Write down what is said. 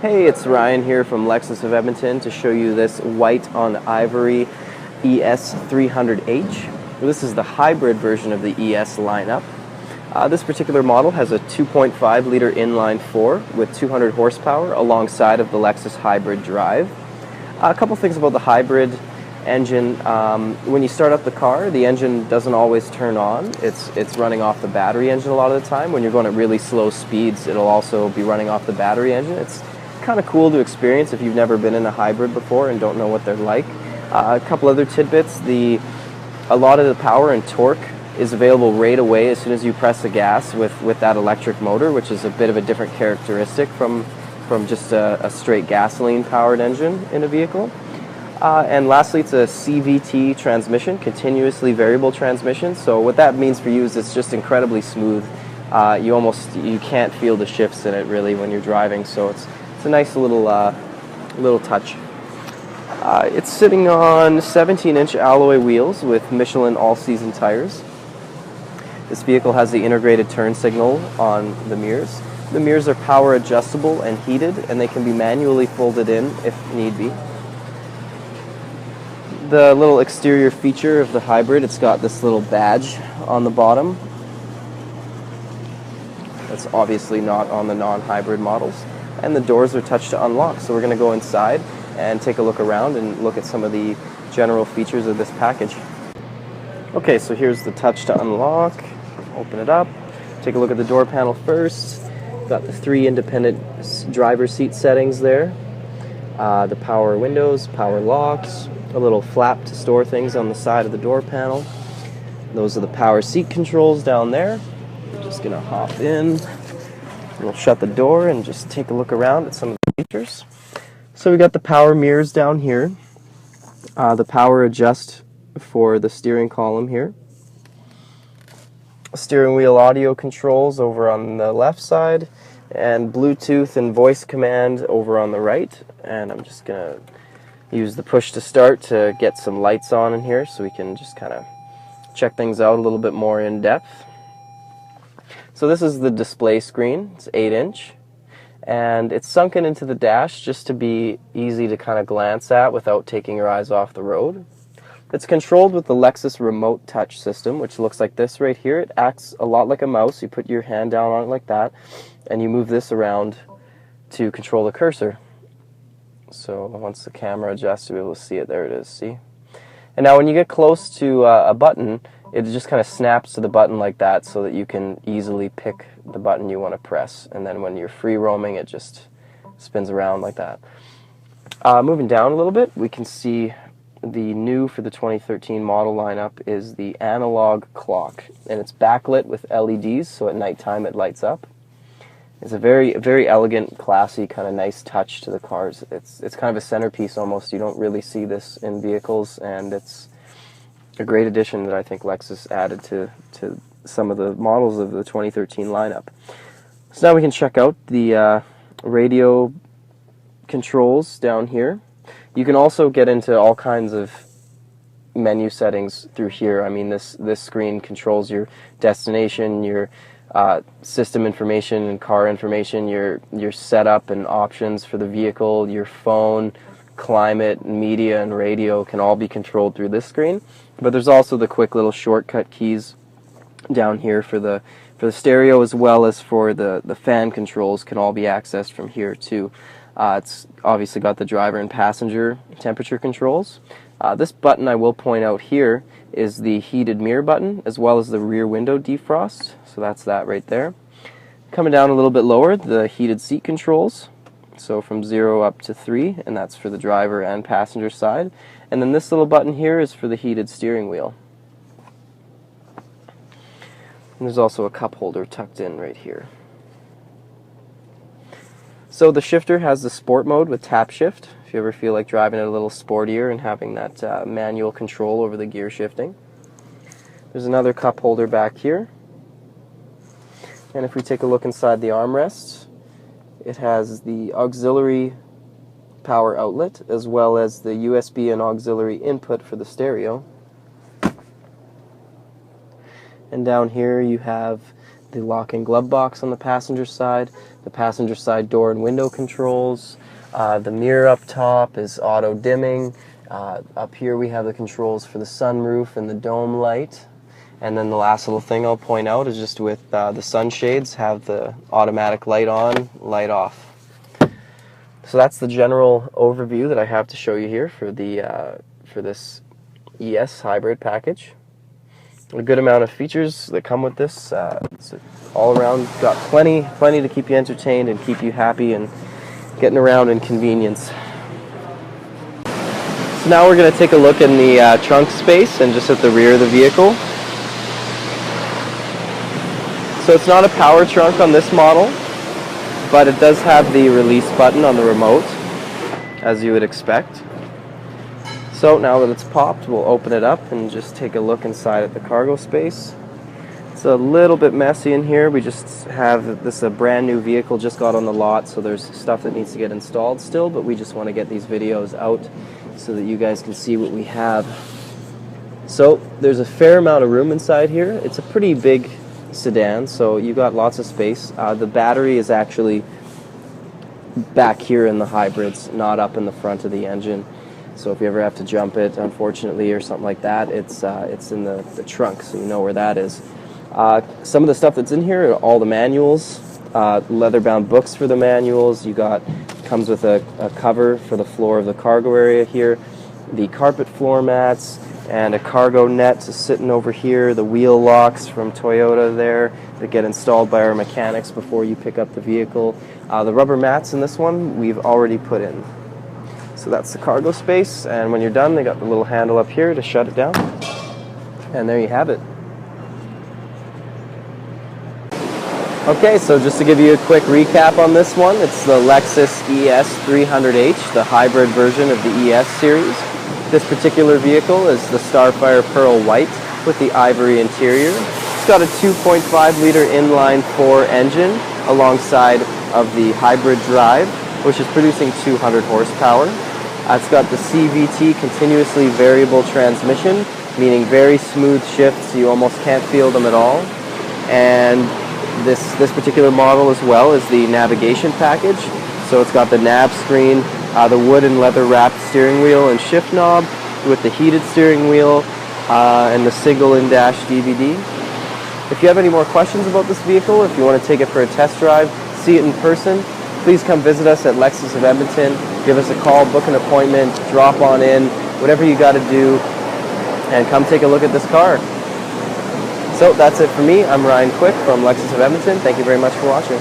Hey, it's Ryan here from Lexus of Edmonton to show you this white on ivory ES 300H. This is the hybrid version of the ES lineup. This particular model has a 2.5 liter inline 4 with 200 horsepower alongside of the Lexus hybrid drive. A couple things about the hybrid engine. When you start up the car, the engine doesn't always turn on. It's running off the battery engine a lot of the time. When you're going at really slow speeds, it'll also be running off the battery engine. It's kind of cool to experience if you've never been in a hybrid before and don't know what they're like. A couple other tidbits: a lot of the power and torque is available right away as soon as you press the gas with that electric motor, which is a bit of a different characteristic from just a straight gasoline powered engine in a vehicle. And lastly, it's a CVT transmission, continuously variable transmission. So what that means for you is it's just incredibly smooth. You can't feel the shifts in it really when you're driving. So it's a nice little touch. It's sitting on 17-inch alloy wheels with Michelin all-season tires. This vehicle has the integrated turn signal on the mirrors. The mirrors are power adjustable and heated, and they can be manually folded in if need be. The little exterior feature of the hybrid, it's got this little badge on the bottom. That's obviously not on the non-hybrid models. And the doors are touch to unlock, so we're going to go inside and take a look around and look at some of the general features of this package. Okay, so here's the touch to unlock. Open it up. Take a look at the door panel first. Got the 3 independent driver seat settings there. The power windows, power locks, a little flap to store things on the side of the door panel. Those are the power seat controls down there. We're just going to hop in. We'll shut the door and just take a look around at some of the features. So we got the power mirrors down here. The power adjust for the steering column here. Steering wheel audio controls over on the left side, and Bluetooth and voice command over on the right. And I'm just going to use the push to start to get some lights on in here so we can just kind of check things out a little bit more in depth. So this is the display screen. It's 8-inch, and it's sunken into the dash just to be easy to kind of glance at without taking your eyes off the road. It's controlled with the Lexus remote touch system, which looks like this right here. It acts a lot like a mouse. You put your hand down on it like that, and you move this around to control the cursor. So once the camera adjusts, you'll be able to see it. There it is, see? And now when you get close to a button, it just kind of snaps to the button like that so that you can easily pick the button you want to press. And then when you're free roaming, it just spins around like that. Moving down a little bit, we can see the new for the 2013 model lineup is the analog clock, and it's backlit with LEDs, so at nighttime it lights up. It's a very elegant, classy, kind of nice touch to the cars. It's kind of a centerpiece almost. You don't really see this in vehicles, and it's a great addition that I think Lexus added to some of the models of the 2013 lineup. So now we can check out the radio controls down here. You can also get into all kinds of menu settings through here. I mean, this screen controls your destination, your system information and car information, your setup and options for the vehicle, your phone, climate, media, and radio can all be controlled through this screen. But there's also the quick little shortcut keys down here for the stereo, as well as for the fan controls can all be accessed from here too. It's obviously got the driver and passenger temperature controls. This button, I will point out here, is the heated mirror button, as well as the rear window defrost. So that's that right there. Coming down a little bit lower, the heated seat controls. So from 0 up to 3, and that's for the driver and passenger side. And then this little button here is for the heated steering wheel. And there's also a cup holder tucked in right here. So the shifter has the sport mode with tap shift, if you ever feel like driving it a little sportier and having that manual control over the gear shifting. There's another cup holder back here. And if we take a look inside the armrests, it has the auxiliary power outlet as well as the USB and auxiliary input for the stereo. And down here you have the lock and glove box on the passenger side door and window controls. The mirror up top is auto dimming. Up here we have the controls for the sunroof and the dome light. And then the last little thing I'll point out is just with the sunshades have the automatic light on, light off. So that's the general overview that I have to show you here for the for this ES hybrid package. A good amount of features that come with this. It's all around got plenty to keep you entertained and keep you happy and getting around in convenience. So now we're going to take a look in the trunk space and just at the rear of the vehicle. So it's not a power trunk on this model, but it does have the release button on the remote, as you would expect. So now that it's popped, we'll open it up and just take a look inside at the cargo space. It's a little bit messy in here. We just have this a brand new vehicle, just got on the lot, so there's stuff that needs to get installed still, but we just want to get these videos out so that you guys can see what we have. So there's a fair amount of room inside here. It's a pretty big sedan, so you got lots of space. The battery is actually back here in the hybrids, not up in the front of the engine. So if you ever have to jump it, unfortunately, or something like that, it's in the trunk, so you know where that is. Some of the stuff that's in here are all the manuals, leather-bound books for the manuals. Comes with a cover for the floor of the cargo area here, the carpet floor mats, and a cargo net sitting over here, the wheel locks from Toyota there that get installed by our mechanics before you pick up the vehicle. The rubber mats in this one we've already put in. So that's the cargo space, and when you're done, they got the little handle up here to shut it down. And there you have it. Okay, so just to give you a quick recap on this one, it's the Lexus ES 300H, the hybrid version of the ES series. This particular vehicle is the Starfire Pearl White with the ivory interior. It's got a 2.5 liter inline 4 engine alongside of the hybrid drive, which is producing 200 horsepower. It's got the CVT, continuously variable transmission, meaning very smooth shifts, you almost can't feel them at all. And this particular model as well is the navigation package. So it's got the nav screen, the wood and leather wrapped steering wheel and shift knob with the heated steering wheel and the single in-dash DVD. If you have any more questions about this vehicle, if you want to take it for a test drive, see it in person, please come visit us at Lexus of Edmonton. Give us a call, book an appointment, drop on in, whatever you got to do, and come take a look at this car. So that's it for me. I'm Ryan Quick from Lexus of Edmonton. Thank you very much for watching.